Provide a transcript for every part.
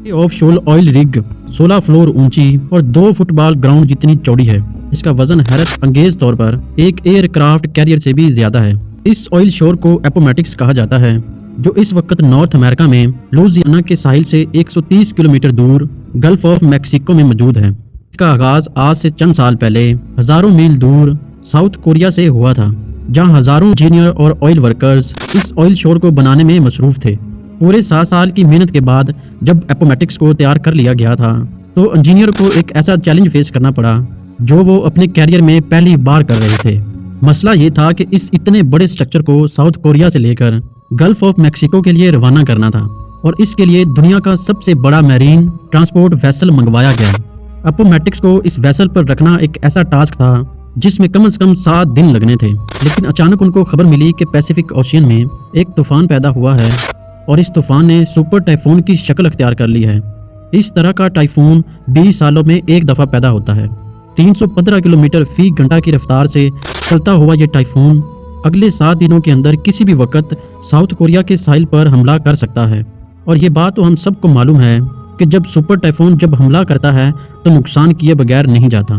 ये offshore oil rig 16 floor ऊंची और 2 फुटबॉल ग्राउंड जितनी चौड़ी है। इसका वजन हैरत अंगेज तौर पर एक एयरक्राफ्ट कैरियर से भी ज्यादा है। इस ऑयल शोर को एपोमेटिक्स कहा जाता है, जो इस वक्त नॉर्थ अमेरिका में लुइसियाना के साहिल से 130 किलोमीटर दूर गल्फ ऑफ मैक्सिको में मौजूद है। इसका आगाज आज से चंद साल पहले हजारों मील दूर साउथ कोरिया से हुआ था, जहां हजारों इंजीनियर और ऑयल वर्कर्स इस ऑयल शोर को बनाने में मसरूफ थे। पूरे 7 साल की मेहनत के बाद जब एपोमेटिक्स को तैयार कर लिया गया था, तो इंजीनियर को एक ऐसा चैलेंज फेस करना पड़ा जो वो अपने कैरियर में पहली बार कर रहे थे। मसला ये था कि इस इतने बड़े स्ट्रक्चर को साउथ कोरिया से लेकर गल्फ ऑफ मैक्सिको के लिए रवाना करना था, और इसके लिए दुनिया का सबसे बड़ा मैरीन ट्रांसपोर्ट वेसल मंगवाया गया। एपोमेटिक्स को इस वेसल पर रखना एक ऐसा टास्क था जिसमें कम से कम 7 दिन लगने थे। लेकिन अचानक उनको खबर मिली कि पैसिफिक ओशियन में एक तूफान पैदा हुआ है, और इस तूफान ने सुपर टाइफून की शक्ल अख्तियार कर ली है। इस तरह का टाइफून 20 सालों में एक दफा पैदा होता है। 315 किलोमीटर फी घंटा की रफ्तार से चलता हुआ ये टाइफून अगले 7 दिनों के अंदर किसी भी वक्त साउथ कोरिया के साहिल पर हमला कर सकता है। और ये बात तो हम सबको मालूम है कि जब सुपर टाइफून जब हमला करता है तो नुकसान किए बगैर नहीं जाता।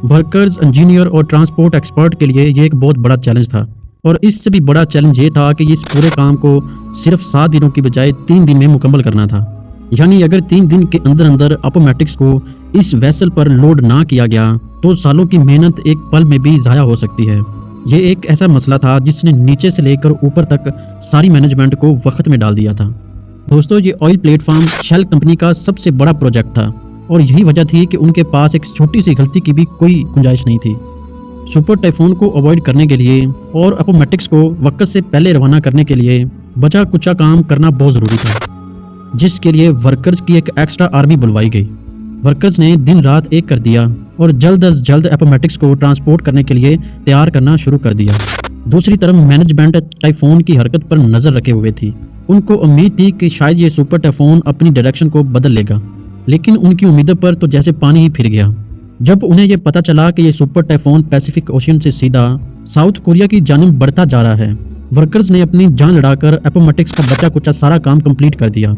वर्कर्स, इंजीनियर और ट्रांसपोर्ट एक्सपर्ट के लिए ये एक बहुत बड़ा चैलेंज था, और इससे भी बड़ा चैलेंज ये था कि इस पूरे काम को सिर्फ 7 दिनों की बजाय 3 दिन में मुकम्मल करना था। यानी अगर 3 दिन के अंदर अंदर एपोमेटिक्स को इस वेसल पर लोड ना किया गया तो सालों की मेहनत एक पल में भी ज़ाया हो सकती है। ये एक ऐसा मसला था जिसने नीचे से लेकर ऊपर तक सारी मैनेजमेंट को वक्त में डाल दिया था। दोस्तों, ये ऑयल प्लेटफॉर्म शेल कंपनी का सबसे बड़ा प्रोजेक्ट था, और यही वजह थी कि उनके पास एक छोटी सी गलती की भी कोई गुंजाइश नहीं थी। सुपर टाइफून को अवॉइड करने के लिए और एपोमेटिक्स को वक्त से पहले रवाना करने के लिए बचा कुचा काम करना बहुत ज़रूरी था, जिसके लिए वर्कर्स की एक एक्स्ट्रा आर्मी बुलवाई गई। वर्कर्स ने दिन रात एक कर दिया और जल्द अज जल्द एपोमेटिक्स को ट्रांसपोर्ट करने के लिए तैयार करना शुरू कर दिया। दूसरी तरफ मैनेजमेंट टाइफून की हरकत पर नजर रखे हुए थी। उनको उम्मीद थी कि शायद ये सुपर टाइफून अपनी डायरेक्शन को बदल लेगा, लेकिन उनकी उम्मीदों पर तो जैसे पानी ही फिर गया। जब उन्हें यह पता चला कि ये सुपर टाइफून पैसिफिक ओशियन से सीधा साउथ कोरिया की जानिब बढ़ता जा रहा है, वर्कर्स ने अपनी जान लड़ाकर एपोमेटिक्स का बचा कुचा सारा काम कंप्लीट कर दिया,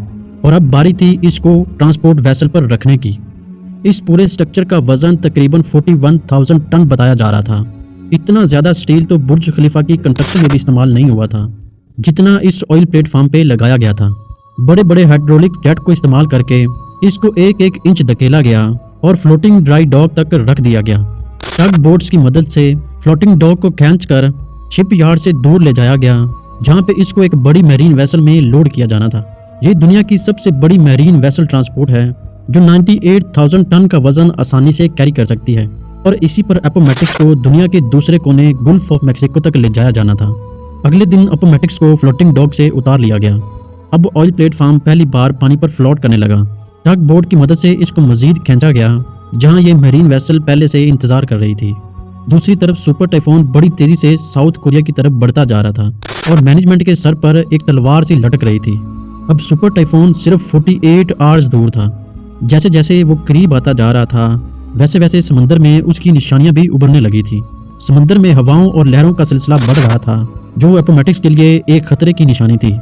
और अब बारी थी इसको ट्रांसपोर्ट वेसल पर रखने की। इस पूरे स्ट्रक्चर का वजन तकरीबन 41,000 टन बताया जा रहा था। इतना ज्यादा स्टील तो बुर्ज खलीफा की कंस्ट्रक्शन में भी इस्तेमाल नहीं हुआ था जितना इस ऑयल प्लेटफॉर्म पे लगाया गया था। बड़े बड़े हाइड्रोलिक जेट को इस्तेमाल करके इसको 1-1 इंच धकेला गया और फ्लोटिंग ड्राई डॉक तक रख दिया गया। टग बोट्स की मदद से फ्लोटिंग डॉक को खींचकर शिप यार्ड से दूर ले जाया गया, जहाँ पे इसको एक बड़ी मैरीन वेसल में लोड किया जाना था। ये दुनिया की सबसे बड़ी मैरीन वेसल ट्रांसपोर्ट है जो 98,000 टन का वजन आसानी से कैरी कर सकती है, और इसी पर एपोमेटिक्स को दुनिया के दूसरे कोने गल्फ ऑफ मैक्सिको तक ले जाया जाना था। अगले दिन एपोमेटिक्स को फ्लोटिंग डॉक से उतार लिया गया। अब ऑयल प्लेटफॉर्म पहली बार पानी पर फ्लोट करने लगा। टग बोट की मदद से इसको मजीद खींचा गया जहां ये मैरीन वेसल पहले से इंतजार कर रही थी। दूसरी तरफ सुपर टाइफून बड़ी तेजी से साउथ कोरिया की तरफ बढ़ता जा रहा था, और मैनेजमेंट के सर पर एक तलवार सी लटक रही थी। अब सुपर टाइफून सिर्फ 48 आवर्स दूर था। जैसे जैसे वो करीब आता जा रहा था, वैसे वैसे समंदर में उसकी निशानियां भी उभरने लगी थी। समंदर में हवाओं और लहरों का सिलसिला बढ़ रहा था, जो एपोमेटिक्स के लिए एक खतरे की निशानी थी।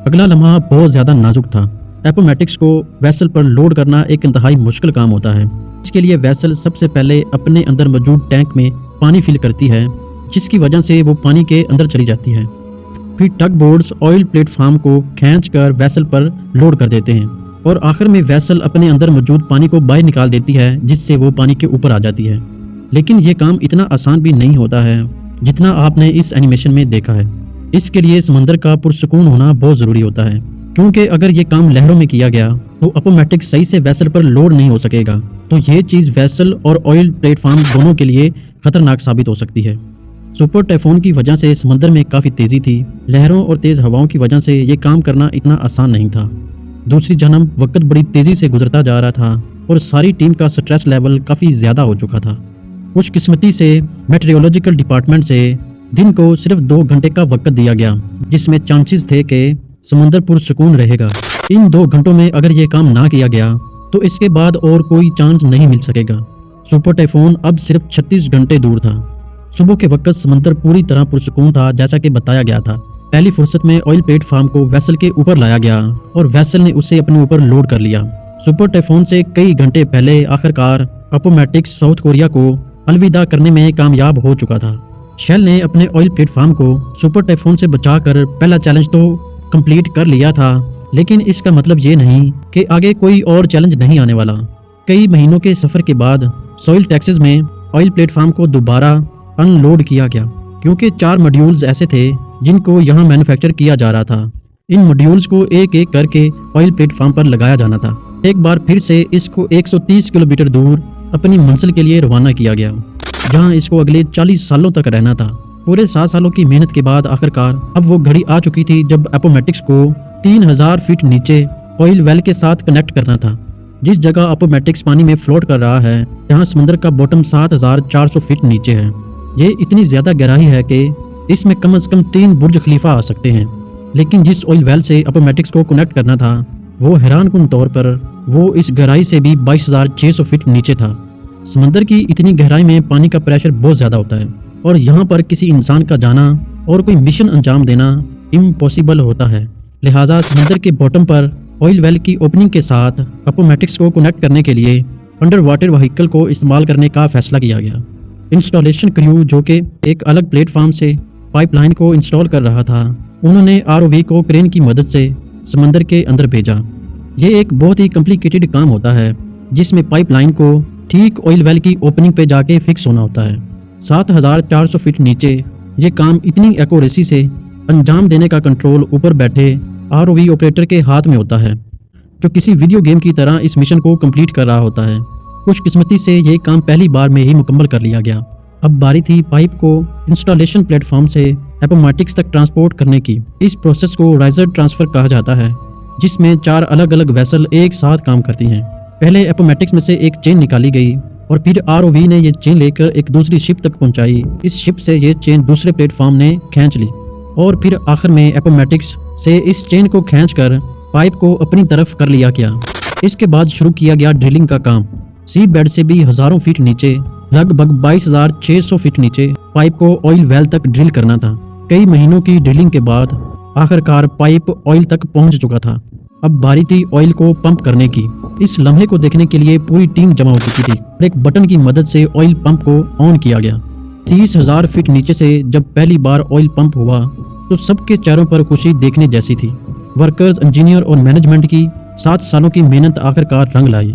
अगला लम्हा बहुत ज्यादा नाजुक था। एपोमेटिक्स को वेसल पर लोड करना एक इंतहाई मुश्किल काम होता है। इसके लिए वेसल सबसे पहले अपने अंदर मौजूद टैंक में पानी फिल करती है, जिसकी वजह से वो पानी के अंदर चली जाती है। फिर टग बोट्स ऑयल प्लेटफॉर्म को खींचकर वेसल पर लोड कर देते हैं, और आखिर में वेसल अपने अंदर मौजूद पानी को बाहर निकाल देती है, जिससे वो पानी के ऊपर आ जाती है। लेकिन ये काम इतना आसान भी नहीं होता है जितना आपने इस एनिमेशन में देखा है। इसके लिए समंदर का पुरसुकून होना बहुत ज़रूरी होता है, क्योंकि अगर ये काम लहरों में किया गया तो एपोमेटिक्स सही से वेसल पर लोड नहीं हो सकेगा। तो ये चीज़ वेसल और ऑयल प्लेटफॉर्म दोनों के लिए खतरनाक साबित हो सकती है। सुपर टाइफून की वजह से समंदर में काफ़ी तेज़ी थी। लहरों और तेज़ हवाओं की वजह से ये काम करना इतना आसान नहीं था। दूसरी जानब वक्त बड़ी तेज़ी से गुजरता जा रहा था, और सारी टीम का स्ट्रेस लेवल काफ़ी ज़्यादा हो चुका था। खुशकिस्मती से मेट्रियोलॉजिकल डिपार्टमेंट से दिन को सिर्फ 2 घंटे का वक्त दिया गया, जिसमें चांसेस थे कि समंदर पुरसुकून रहेगा। इन 2 घंटों में अगर ये काम ना किया गया तो इसके बाद और कोई चांस नहीं मिल सकेगा। सुपर टाइफून अब सिर्फ 36 घंटे दूर था। सुबह के वक्त समंदर पूरी तरह पुरसुकून था, जैसा कि बताया गया था। पहली फुर्सत में ऑयल प्लेटफॉर्म को वेसल के ऊपर लाया गया और वेसल ने उसे अपने ऊपर लोड कर लिया। सुपर टाइफून से कई घंटे पहले आखिरकार अपोमेटिक्स साउथ कोरिया को अलविदा करने में कामयाब हो चुका था। शेल ने अपने ऑयल प्लेटफॉर्म को सुपर टाइफून से बचाकर पहला चैलेंज तो कंप्लीट कर लिया था, लेकिन इसका मतलब ये नहीं कि आगे कोई और चैलेंज नहीं आने वाला। कई महीनों के सफर के बाद सॉइल टेक्सास में ऑयल प्लेटफॉर्म को दोबारा अनलोड किया गया, क्योंकि 4 मॉड्यूल्स ऐसे थे जिनको यहाँ मैन्युफैक्चर किया जा रहा था। इन मॉड्यूल्स को एक एक करके ऑयल प्लेटफॉर्म पर लगाया जाना था। एक बार फिर से इसको 130 किलोमीटर दूर अपनी मंजिल के लिए रवाना किया गया, जहां इसको अगले 40 सालों तक रहना था। पूरे 7 सालों की मेहनत के बाद आखिरकार अब वो घड़ी आ चुकी थी जब अपोमेटिक्स को 3000 फीट नीचे ऑयल वेल के साथ कनेक्ट करना था। जिस जगह अपोमेटिक्स पानी में फ्लोट कर रहा है, यहाँ समंदर का बॉटम 7400 फीट नीचे है। ये इतनी ज्यादा गहराई है कि इसमें कम से कम 3 बुर्ज खलीफा आ सकते हैं। लेकिन जिस ऑयल वेल से अपोमेटिक्स को कनेक्ट करना था, वो हैरानकुन तौर पर वो इस गहराई से भी 22,600 फीट नीचे था। समंदर की इतनी गहराई में पानी का प्रेशर बहुत ज्यादा होता है और यहाँ पर किसी इंसान का जाना और कोई मिशन अंजाम देना इम्पॉसिबल होता है। लिहाजा समंदर के बॉटम पर ऑयल वेल की ओपनिंग के साथ अपोमेटिक्स को कनेक्ट करने के लिए अंडर वाटर व्हीकल को इस्तेमाल करने का फैसला किया गया। इंस्टॉलेशन क्रू, जो कि एक अलग प्लेटफॉर्म से पाइपलाइन को इंस्टॉल कर रहा था, उन्होंने आरओवी को क्रेन की मदद से समंदर के अंदर भेजा। ये एक बहुत ही कॉम्प्लिकेटेड काम होता है, जिसमें पाइपलाइन को ठीक ऑयल वेल की ओपनिंग पे जाके फिक्स होना होता है। 7400 फीट नीचे ये काम इतनी एक्यूरेसी से अंजाम देने का कंट्रोल ऊपर बैठे आरओवी ऑपरेटर के हाथ में होता है, जो किसी वीडियो गेम की तरह इस मिशन को कंप्लीट कर रहा होता है। खुशकिस्मती से ये काम पहली बार में ही मुकम्मल कर लिया गया। अब बारी थी पाइप को इंस्टॉलेशन प्लेटफॉर्म से अपोमेटिक्स तक ट्रांसपोर्ट करने की। इस प्रोसेस को राइजर ट्रांसफर कहा जाता है, जिसमें 4 अलग अलग वेसल एक साथ काम करती हैं। पहले अपोमेटिक्स में से एक चेन निकाली गई और फिर आरओवी ने ये चेन लेकर एक दूसरी शिप तक पहुंचाई। इस शिप से ये चेन दूसरे प्लेटफॉर्म ने खींच ली और फिर आखिर में अपोमेटिक्स से इस चेन को खींचकर पाइप को अपनी तरफ कर लिया गया। इसके बाद शुरू किया गया ड्रिलिंग का काम। सी बेड से भी हजारों फीट नीचे, लगभग 22,600 फीट नीचे पाइप को ऑयल वेल तक ड्रिल करना था। कई महीनों की ड्रिलिंग के बाद आखिरकार पाइप ऑयल तक पहुंच चुका था। अब बारी थी ऑयल को पंप करने की। इस लम्हे को देखने के लिए पूरी टीम जमा हो चुकी थी और एक बटन की मदद से ऑयल पंप को ऑन किया गया। 30,000 फीट नीचे से जब पहली बार ऑयल पंप हुआ तो सबके चेहरों पर खुशी देखने जैसी थी। वर्कर्स, इंजीनियर और मैनेजमेंट की 7 सालों की मेहनत आखिरकार रंग लाई।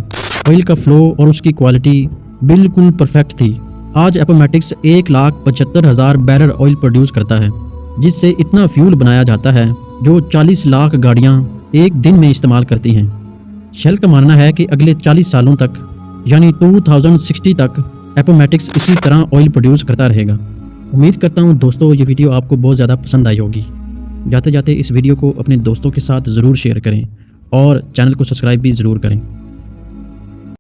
ऑयल का फ्लो और उसकी क्वालिटी बिल्कुल परफेक्ट थी। आज अपोमेटिक्स 1,75,000 बैरल ऑयल प्रोड्यूस करता है, जिससे इतना फ्यूल बनाया जाता है जो 40 लाख गाड़ियां एक दिन में इस्तेमाल करती हैं। शेल का मानना है कि अगले 40 सालों तक, यानी 2060 तक अपोमेटिक्स इसी तरह ऑयल प्रोड्यूस करता रहेगा। उम्मीद करता हूँ दोस्तों ये वीडियो आपको बहुत ज़्यादा पसंद आई होगी। जाते जाते इस वीडियो को अपने दोस्तों के साथ ज़रूर शेयर करें और चैनल को सब्सक्राइब भी ज़रूर करें।